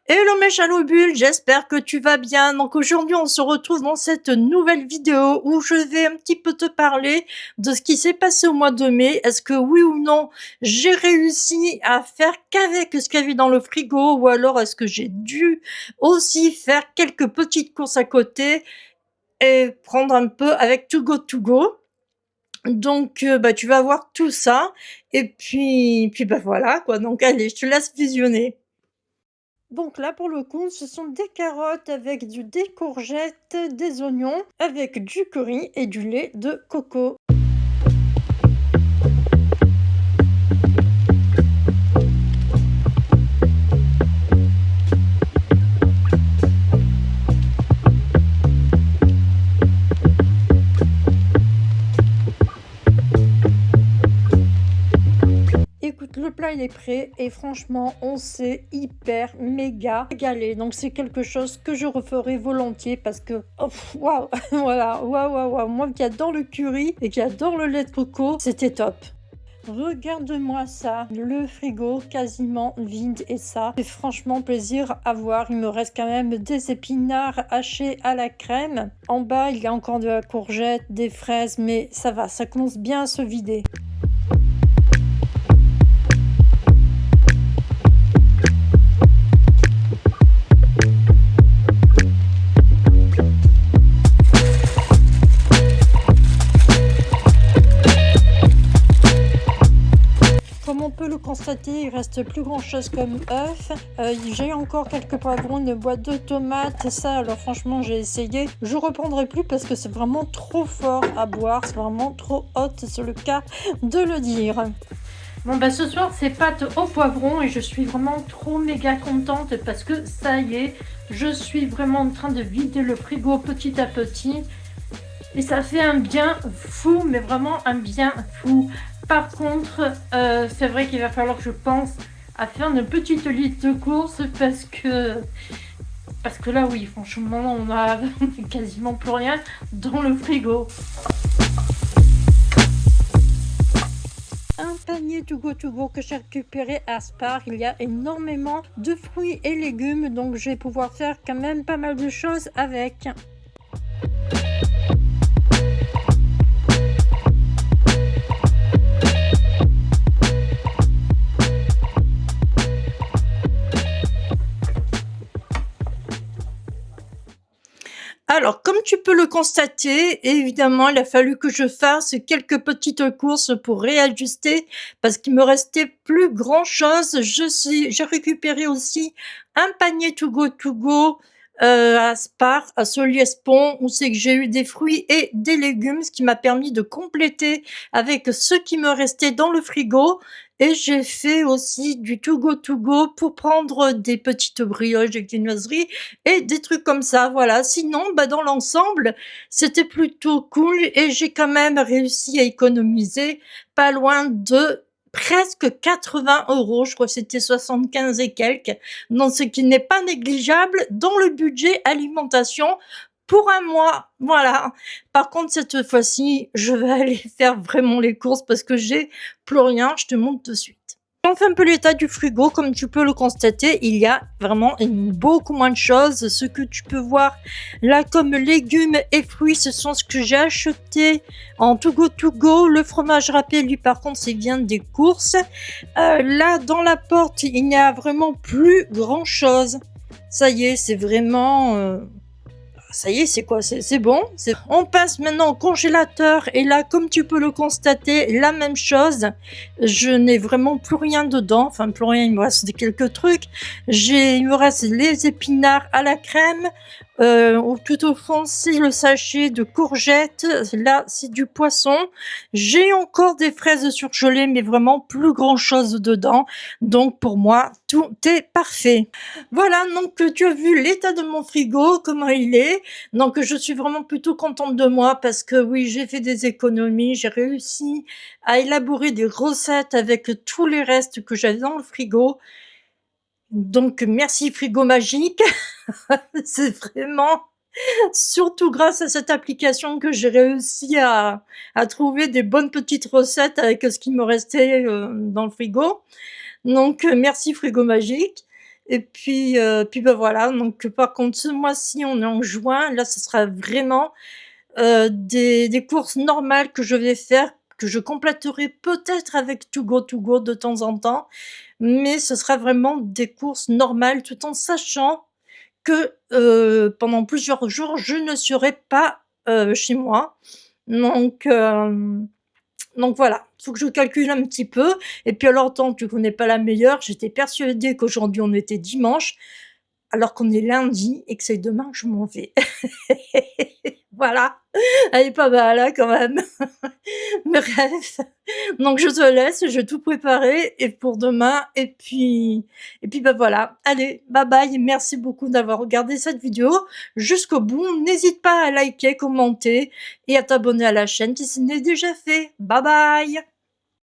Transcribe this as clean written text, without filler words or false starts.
Hello mes chalobules, j'espère que tu vas bien. Donc aujourd'hui on se retrouve dans cette nouvelle vidéo où je vais un petit peu te parler de ce qui s'est passé au mois de mai. Est-ce que oui ou non j'ai réussi à faire qu'avec ce qu'il y avait dans le frigo, ou alors est-ce que j'ai dû aussi faire quelques petites courses à côté et prendre un peu avec To Go To Go. Donc tu vas voir tout ça et puis voilà quoi. Donc allez, je te laisse visionner. Donc là, pour le coup, ce sont des carottes avec des courgettes, des oignons, avec du curry et du lait de coco. Écoute, le plat il est prêt et franchement, on s'est hyper méga régalé. Donc c'est quelque chose que je referai volontiers parce que oh, waouh, voilà, waouh, waouh, waouh. Moi qui adore le curry et qui adore le lait de coco, c'était top. Regarde-moi ça, le frigo quasiment vide et ça fait franchement plaisir à voir. Il me reste quand même des épinards hachés à la crème. En bas, il y a encore de la courgette, des fraises, mais ça va, ça commence bien à se vider. Comme on peut le constater, il reste plus grand chose comme œuf. J'ai encore quelques poivrons, une boîte de tomates. Ça, alors franchement, j'ai essayé. Je reprendrai plus parce que c'est vraiment trop fort à boire. C'est vraiment trop hot, c'est le cas de le dire. Bon bah ce soir c'est pâtes au poivron et je suis vraiment trop méga contente parce que ça y est, je suis vraiment en train de vider le frigo petit à petit. Et ça fait un bien fou, mais vraiment un bien fou. Par contre, c'est vrai qu'il va falloir que je pense à faire une petite liste de courses parce que là, oui, franchement, on a quasiment plus rien dans le frigo. Un panier To Go que j'ai récupéré à Spar. Il y a énormément de fruits et légumes, donc je vais pouvoir faire quand même pas mal de choses avec. Alors, comme tu peux le constater, évidemment, il a fallu que je fasse quelques petites courses pour réajuster parce qu'il me restait plus grand chose. J'ai récupéré aussi un panier To Go à Spar, à Soliespont, où c'est que j'ai eu des fruits et des légumes, ce qui m'a permis de compléter avec ce qui me restait dans le frigo. Et j'ai fait aussi du To Go pour prendre des petites brioches de viennoiserie et des trucs comme ça, voilà. Sinon, dans l'ensemble, c'était plutôt cool et j'ai quand même réussi à économiser pas loin de presque 80 €. Je crois que c'était 75 et quelques. Donc, ce qui n'est pas négligeable dans le budget alimentation pour un mois. Voilà. Par contre, cette fois-ci, je vais aller faire vraiment les courses parce que j'ai plus rien. Je te montre de suite. On fait un peu l'état du frigo, comme tu peux le constater, il y a vraiment beaucoup moins de choses. Ce que tu peux voir là comme légumes et fruits, ce sont ce que j'ai acheté en To Go. Le fromage râpé, lui par contre, c'est bien des courses. Là, dans la porte, il n'y a vraiment plus grand chose. Ça y est, c'est vraiment... Ça y est, c'est quoi? C'est bon. On passe maintenant au congélateur et là, comme tu peux le constater, la même chose. Je n'ai vraiment plus rien dedans. Enfin, plus rien, il me reste quelques trucs. Il me reste les épinards à la crème. Tout au fond, c'est le sachet de courgettes. Là, c'est du poisson. J'ai encore des fraises surgelées, mais vraiment plus grand chose dedans. Donc, pour moi, tout est parfait. Voilà, donc tu as vu l'état de mon frigo, comment il est. Donc je suis vraiment plutôt contente de moi parce que oui, j'ai fait des économies, j'ai réussi à élaborer des recettes avec tous les restes que j'avais dans le frigo. Donc merci Frigo Magique. C'est vraiment surtout grâce à cette application que j'ai réussi à trouver des bonnes petites recettes avec ce qui me restait dans le frigo. Donc merci Frigo Magique. et puis, bah, voilà, donc par contre ce mois-ci, on est en juin, là, ce sera vraiment, des courses normales que je vais faire, que je compléterai peut-être avec To Go de temps en temps, mais ce sera vraiment des courses normales tout en sachant que, pendant plusieurs jours, je ne serai pas, chez moi. Donc donc voilà, faut que je calcule un petit peu et puis alors attends, tu connais pas la meilleure, j'étais persuadée qu'aujourd'hui on était dimanche, alors qu'on est lundi et que c'est demain que je m'en vais. Voilà, elle est pas mal, hein, quand même. Bref, donc je te laisse, je vais tout préparer et pour demain et puis, bah, voilà. Allez, bye bye, merci beaucoup d'avoir regardé cette vidéo jusqu'au bout. N'hésite pas à liker, commenter et à t'abonner à la chaîne si ce n'est déjà fait. Bye bye.